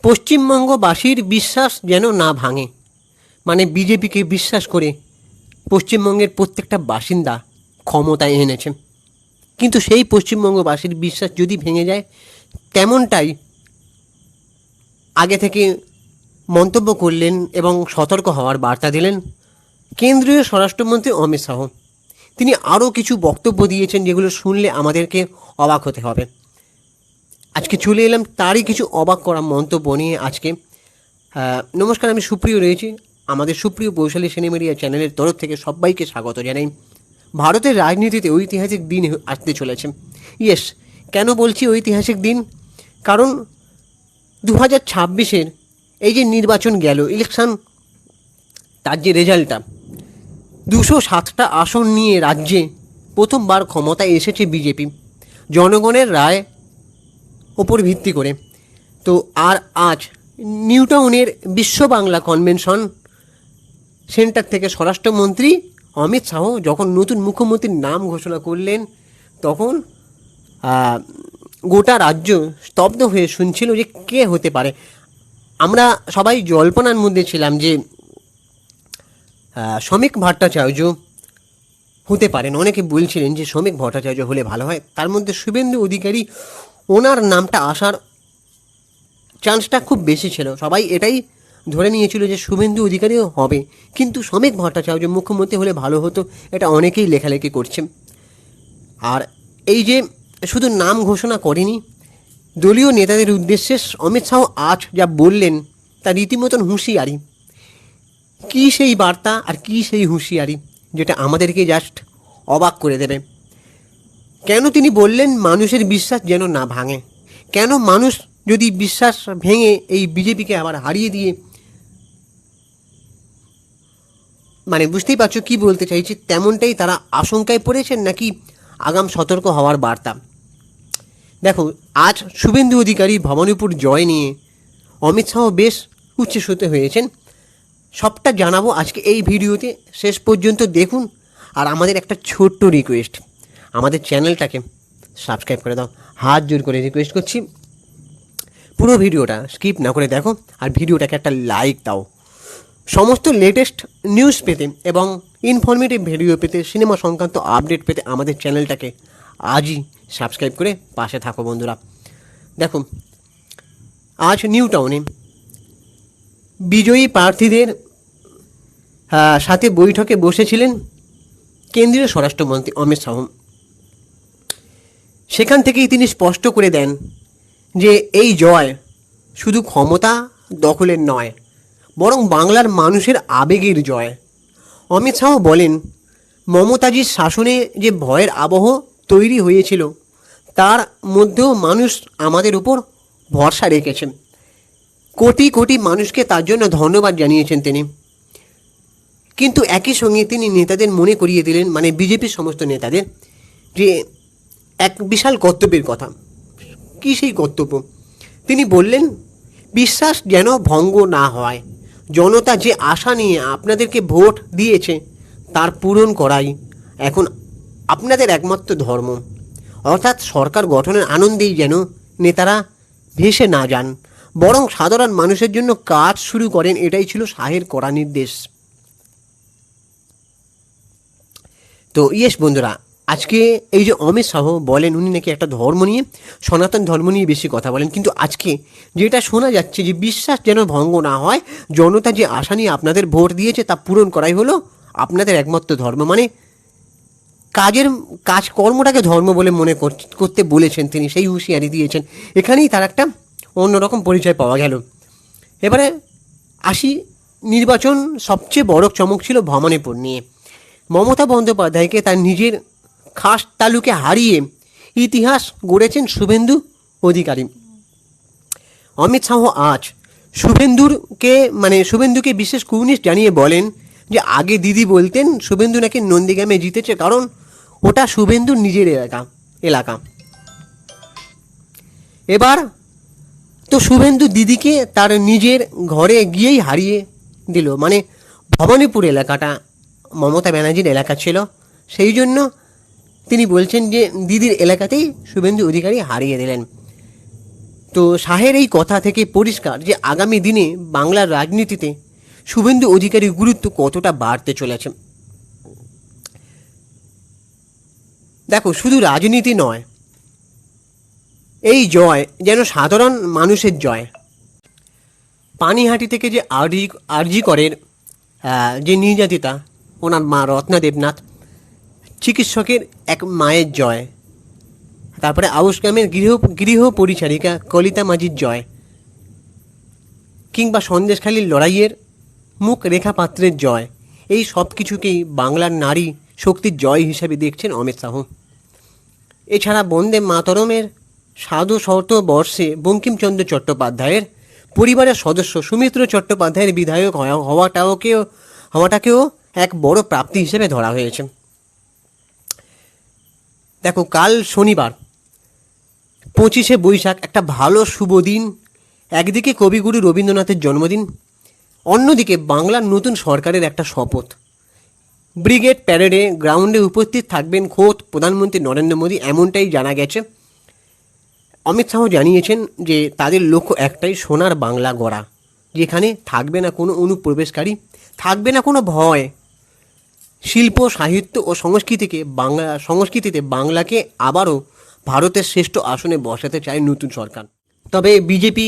পশ্চিমবঙ্গবাসীর বিশ্বাস যেন না ভাঙে, মানে বিজেপিকে বিশ্বাস করে পশ্চিমবঙ্গের প্রত্যেকটা বাসিন্দা ক্ষমতায় এনেছেন, কিন্তু সেই পশ্চিমবঙ্গবাসীর বিশ্বাস যদি ভেঙে যায়, তেমনটাই আগে থেকে মন্তব্য করলেন এবং সতর্ক হওয়ার বার্তা দিলেন কেন্দ্রীয় স্বরাষ্ট্রমন্ত্রী অমিত শাহ। তিনি আরও কিছু বক্তব্য দিয়েছেন যেগুলো শুনলে আমাদেরকে অবাক হতে হবে। আজকে চলে এলাম তারই কিছু অবাক করা মন্তব্য নিয়ে। আজকে নমস্কার, আমি সুপ্রিয় রয়েছি। আমাদের সুপ্রিয় বৈশালী সিনেমিডিয়া চ্যানেলের তরফ থেকে সবাইকে স্বাগত জানাই। ভারতের রাজনীতিতে ঐতিহাসিক দিন আসতে চলেছে। ইয়েস, কেন বলছি ঐতিহাসিক দিন? কারণ 2026-এর এই যে নির্বাচন গেল, ইলেকশন, তার যে রেজাল্টটা, 207টা আসন নিয়ে রাজ্যে প্রথমবার ক্ষমতায় এসেছে বিজেপি, জনগণের রায় ওপর ভিত্তি করে। তো আর আজ নিউ টাউনের বিশ্ব বাংলা কনভেনশন সেন্টার থেকে স্বরাষ্ট্রমন্ত্রী অমিত শাহ যখন নতুন মুখ্যমন্ত্রীর নাম ঘোষণা করলেন, তখন গোটা রাজ্য স্তব্ধ হয়ে শুনছিল যে কে হতে পারে। আমরা সবাই জল্পনার মধ্যে ছিলাম যে শ্রমিক ভট্টাচার্য হতে পারেন। অনেকে বলছিলেন যে শ্রমিক ভট্টাচার্য হলে ভালো হয়। তার মধ্যে শুভেন্দু অধিকারী, ওনার নামটা আসার চান্সটা খুব বেশি ছিল। সবাই এটাই ধরে নিয়েছিল যে শুভেন্দু অধিকারীও হবে, কিন্তু শ্রমিক ভট্টাচার্য মুখ্যমন্ত্রী হলে ভালো হতো, এটা অনেকেই লেখালেখি করছে। আর এই যে শুধু নাম ঘোষণা করেনি, দলীয় নেতাদের উদ্দেশ্যে অমিত শাহ আজ যা বললেন তা রীতিমতন হুঁশিয়ারি। কী সেই বার্তা আর কী সেই হুঁশিয়ারি যেটা আমাদেরকে জাস্ট অবাক করে দেবে। কেন তিনি বললেন মানুষের বিশ্বাস যেন না ভাঙে? কেন মানুষ যদি বিশ্বাস ভেঙে এই বিজেপিকে আবার হারিয়ে দিয়ে, মানে বুঝতেই পারছো কি বলতে চাইছি, তেমনটাই তারা আশঙ্কায় পড়েছেন নাকি আগাম সতর্ক হওয়ার বার্তা? দেখো, আজ শুভেন্দু অধিকারী ভবানীপুর জয় নিয়ে অমিত শাহ বেশ উচ্ছ্বসিত হয়েছেন। সবটা জানাবো আজকে এই ভিডিওতে, শেষ পর্যন্ত দেখুন। আর আমাদের একটা ছোট্ট রিকোয়েস্ট, আমাদের চ্যানেলটাকে সাবস্ক্রাইব করে দাও, হাত জোর করে রিকোয়েস্ট করছি। পুরো ভিডিওটা স্কিপ না করে দেখো, আর ভিডিওটাকে একটা লাইক দাও। সমস্ত লেটেস্ট নিউজ পেতে এবং ইনফরমেটিভ ভিডিও পেতে, সিনেমা সংক্রান্ত আপডেট পেতে আমাদের চ্যানেলটাকে আজই সাবস্ক্রাইব করে পাশে থাকো বন্ধুরা। দেখো, আজ নিউ টাউনে বিজয়ী প্রার্থীদের সাথে বৈঠকে বসেছিলেন কেন্দ্রীয় স্বরাষ্ট্রমন্ত্রী অমিত শাহ। সেখান থেকেই তিনি স্পষ্ট করে দেন যে এই জয় শুধু ক্ষমতা দখলের নয়, বরং বাংলার মানুষের আবেগের জয়। অমিত শাহ বলেন, মমতাজির শাসনে যে ভয়ের আবহ তৈরি হয়েছিল, তার মধ্যেও মানুষ আমাদের উপর ভরসা রেখেছেন। কোটি কোটি মানুষকে তার জন্য ধন্যবাদ জানিয়েছেন তিনি। কিন্তু একই সঙ্গে তিনি নেতাদের মনে করিয়ে দিলেন, মানে বিজেপির সমস্ত নেতাদের, যে এক বিশাল কর্তব্যের কথা। কী সেই কর্তব্য? তিনি বললেন, বিশ্বাস যেন ভঙ্গ না হয়। জনতা যে আশা নিয়ে আপনাদেরকে ভোট দিয়েছে তার পূরণ করাই এখন আপনাদের একমাত্র ধর্ম। অর্থাৎ সরকার গঠনের আনন্দেই যেন নেতারা ভেসে না যান, বরং সাধারণ মানুষের জন্য কাজ শুরু করেন। এটাই ছিল শাহের কড়া নির্দেশ। তো ইয়েস বন্ধুরা, আজকে এই যে অমিত শাহ বলেন, উনি নাকি একটা ধর্ম নিয়ে, সনাতন ধর্ম নিয়ে বেশি কথা বলেন, কিন্তু আজকে যেটা শোনা যাচ্ছে যে বিশ্বাস যেন ভঙ্গ না হয়, জনতা যে আশা নিয়ে আপনাদের ভোট দিয়েছে তা পূরণ করাই হলো আপনাদের একমাত্র ধর্ম। মানে কাজকর্মটাকে ধর্ম বলে মনে করতে বলেছেন তিনি, সেই হুঁশিয়ারি দিয়েছেন। এখানেই তার একটা অন্যরকম পরিচয় পাওয়া গেল। এবারে আসি, নির্বাচন সবচেয়ে বড় চমক ছিল ভবানীপুর নিয়ে। মমতা বন্দ্যোপাধ্যায়কে তার নিজের খাস তালুকে হারিয়ে ইতিহাস গড়েছেন শুভেন্দু অধিকারী। অমিত শাহ আজ শুভেন্দুকে বিশেষ কুর্নিশ জানিয়ে বলেন যে আগে দিদি বলতেন শুভেন্দু নাকি নন্দীগ্রামে জিতেছে, কারণ ওটা শুভেন্দুর নিজের এলাকা। এবার তো শুভেন্দু দিদিকে তার নিজের ঘরে গিয়েই হারিয়ে দিল। মানে ভবানীপুর এলাকাটা মমতা ব্যানার্জির এলাকা ছিল, সেই জন্য তিনি বলছেন যে দিদির এলাকাতেই শুভেন্দু অধিকারী হারিয়ে দিলেন। তো শাহের এই কথা থেকে পরিষ্কার যে আগামী দিনে বাংলার রাজনীতিতে শুভেন্দু অধিকারীর গুরুত্ব কতটা বাড়তে চলেছে। দেখো, শুধু রাজনীতি নয়, এই জয় যেন সাধারণ মানুষের জয়। পানিহাটি থেকে যে আরজি করের যে নির্যাতিতা, ওনার মা রত্না দেবনাথ, চিকিৎসকের এক মায়ের জয়। তারপরে আউশ গ্রামের গৃহ পরিচারিকা কলিতা মাঝির জয়, কিংবা সন্দেশখালীর লড়াইয়ের মুখ রেখা পাত্রের জয়। এই সব কিছুকেই বাংলার নারী শক্তির জয় হিসেবে দেখছেন অমিত শাহ। এছাড়া বন্দে মাতরমের সাধু শত বর্ষে বঙ্কিমচন্দ্র চট্টোপাধ্যায়ের পরিবারের সদস্য সুমিত্র চট্টোপাধ্যায়ের বিধায়ক হওয়াটাকেও এক বড় প্রাপ্তি হিসেবে ধরা হয়েছে। দেখো, কাল শনিবার 25শে বৈশাখ একটা ভালো শুভ দিন। একদিকে কবিগুরু রবীন্দ্রনাথের জন্মদিন, অন্যদিকে বাংলার নতুন সরকারের একটা শপথ। ব্রিগেড প্যারেডে গ্রাউন্ডে উপস্থিত থাকবেন খোদ প্রধানমন্ত্রী নরেন্দ্র মোদী, এমনটাই জানা গেছে। অমিত শাহ জানিয়েছেন যে তাদের লক্ষ্য একটাই, সোনার বাংলা গড়া, যেখানে থাকবে না কোনো অনুপ্রবেশকারী, থাকবে না কোনো ভয়। শিল্প, সাহিত্য ও সংস্কৃতিতে বাংলাকে আবারও ভারতের শ্রেষ্ঠ আসনে বসাতে চায় নতুন সরকার। তবে বিজেপি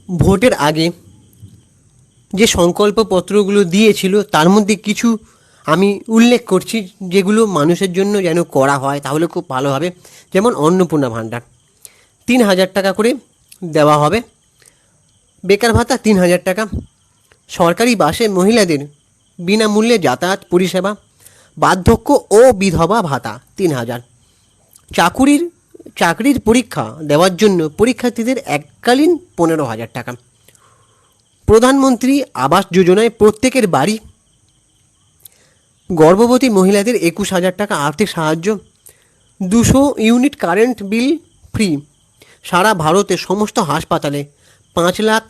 ভোটের আগে যে সংকল্পপত্রগুলো দিয়েছিল তার মধ্যে কিছু আমি উল্লেখ করছি, যেগুলো মানুষের জন্য যেন করা হয় তাহলে খুব ভালো হবে। যেমন অন্নপূর্ণা ভাণ্ডার 3,000 টাকা করে দেওয়া হবে, বেকার ভাতা 3,000 টাকা, সরকারি বাসে মহিলাদের বিনামূল্যে যাতায়াত পরিষেবা, বার্ধক্য ও বিধবা ভাতা 3,000, চাকরির পরীক্ষা দেওয়ার জন্য পরীক্ষার্থীদের এককালীন 15,000 টাকা, প্রধানমন্ত্রী আবাস যোজনায় প্রত্যেকের বাড়ি, গর্ভবতী মহিলাদের 21,000 টাকা আর্থিক সাহায্য, 200 ইউনিট কারেন্ট বিল ফ্রি, সারা ভারতের সমস্ত হাসপাতালে 5 লাখ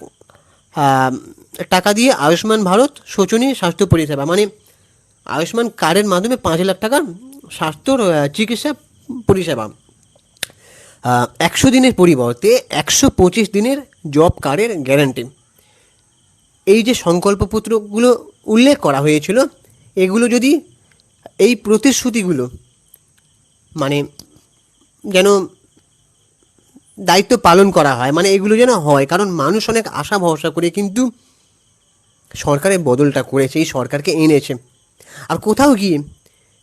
টাকা দিয়ে আয়ুষ্মান ভারত শোচনী স্বাস্থ্য পরিষেবা, মানে আয়ুষ্মান কার্ডের মাধ্যমে 5 লাখ টাকার স্বাস্থ্য চিকিৎসা পরিষেবা, 100 দিনের পরিবর্তে 125 দিনের জব কার্ডের গ্যারান্টি। এই যে সংকল্পপত্রগুলো উল্লেখ করা হয়েছিল, এগুলো যদি এই প্রতিশ্রুতিগুলো মানে যেন দায়িত্ব পালন করা হয়, মানে এগুলো যেন হয়, কারণ মানুষ অনেক আশা ভরসা করে কিন্তু সরকারের বদলটা করেছে, এই সরকারকে এনেছে। আর কোথাও গিয়ে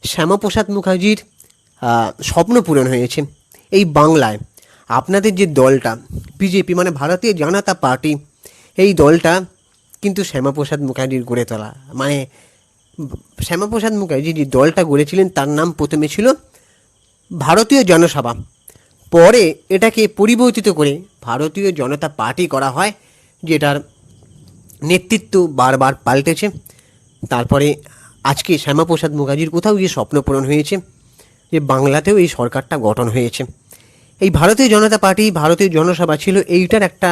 শ্যামাপ্রসাদ মুখার্জির স্বপ্ন পূরণ হয়েছে। এই বাংলায় আপনাদের যে দলটা বিজেপি, মানে ভারতীয় জনতা পার্টি, এই দলটা কিন্তু শ্যামাপ্রসাদ মুখার্জির গড়ে তোলা। মানে শ্যামাপ্রসাদ মুখার্জি যে দলটা গড়েছিলেন তার নাম প্রথমে ছিল ভারতীয় জনসভা, পরে এটাকে পরিবর্তিত করে ভারতীয় জনতা পার্টি করা হয়, যেটার নেতৃত্ব বারবার পাল্টেছে। তারপরে আজকে শ্যামাপ্রসাদ মুখার্জির কোথাও গিয়ে স্বপ্ন পূরণ হয়েছে যে বাংলাতেও এই সরকারটা গঠন হয়েছে। এই ভারতীয় জনতা পার্টি, ভারতীয় জনসভা ছিল, এইটার একটা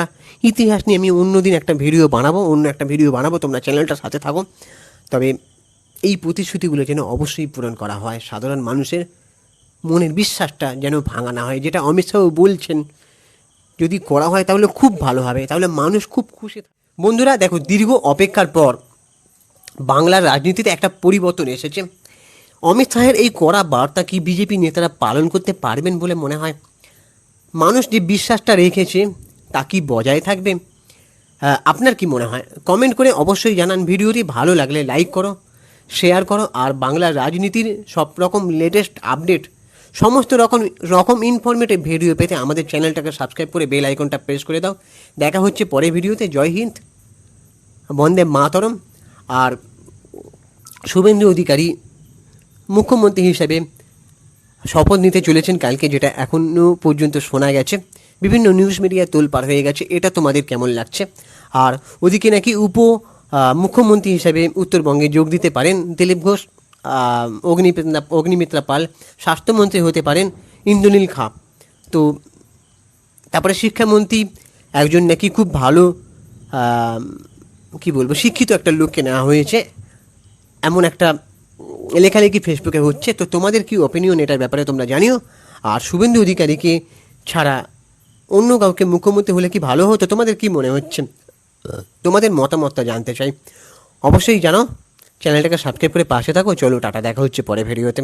ইতিহাস নিয়ে আমি অন্য একটা ভিডিও বানাবো, তোমরা চ্যানেলটার সাথে থাকো। তবে এই প্রতিশ্রুতিগুলো যেন অবশ্যই পূরণ করা হয়, সাধারণ মানুষের মনের বিশ্বাসটা যেন ভাঙা না হয়, যেটা অমিত শাহ বলছেন যদি করা হয় তাহলে খুব ভালো হবে, তাহলে মানুষ খুব খুশি। বন্ধুরা দেখো, দীর্ঘ অপেক্ষার পর বাংলার রাজনীতিতে একটা পরিবর্তন এসেছে। অমিত শাহের এই কড়া বার্তা কি বিজেপি নেতারা পালন করতে পারবেন বলে মনে হয়? মানুষ যে বিশ্বাসটা রেখেছে তা কি বজায় থাকবে? আপনার কি মনে হয়? কমেন্ট করে অবশ্যই জানান। ভিডিওটি ভালো লাগলে লাইক করো, শেয়ার করো, আর বাংলার রাজনীতির সব রকম লেটেস্ট আপডেট, সমস্ত রকম ইনফরমেটিভ ভিডিও পেতে আমাদের চ্যানেলটাকে সাবস্ক্রাইব করে বেল আইকনটা প্রেস করে দাও। দেখা হচ্ছে পরের ভিডিওতে। জয় হিন্দ, বন্দে মাতরম। আর শুভেন্দু অধিকারী মুখ্যমন্ত্রী হিসেবে শপথ নিতে চলেছেন কালকে, যেটা এখনও পর্যন্ত শোনা গেছে, বিভিন্ন নিউজ মিডিয়ায় তোলপাড় হয়ে গেছে। এটা তোমাদের কেমন লাগছে? আর ওদিকে নাকি মুখ্যমন্ত্রী হিসেবে উত্তরবঙ্গে যোগ দিতে পারেন দিলীপ ঘোষ, অগ্নিমিত্রা পাল, স্বাস্থ্যমন্ত্রী হতে পারেন ইন্দ্রনীল খাঁ। তো তারপরে শিক্ষামন্ত্রী একজন নাকি খুব ভালো শিক্ষিত একটা লোককে নেওয়া হয়েছে, এমন একটা লেখালেখি ফেসবুকে হচ্ছে। তো তোমাদের কি অপিনিয়ন এটার ব্যাপারে তোমরা জানিও। আর শুভেন্দু অধিকারীকে ছাড়া অন্য কাউকে মুখ্যমন্ত্রী হলে কি ভালো হতো? তোমাদের কি মনে হচ্ছে? তোমাদের মতামতটা জানতে চাই, অবশ্যই জানাও। চ্যানেলটাকে সাবস্ক্রাইব করে পাশে থাকো। চলো টাটা, দেখা হচ্ছে পরে ভিডিওতে।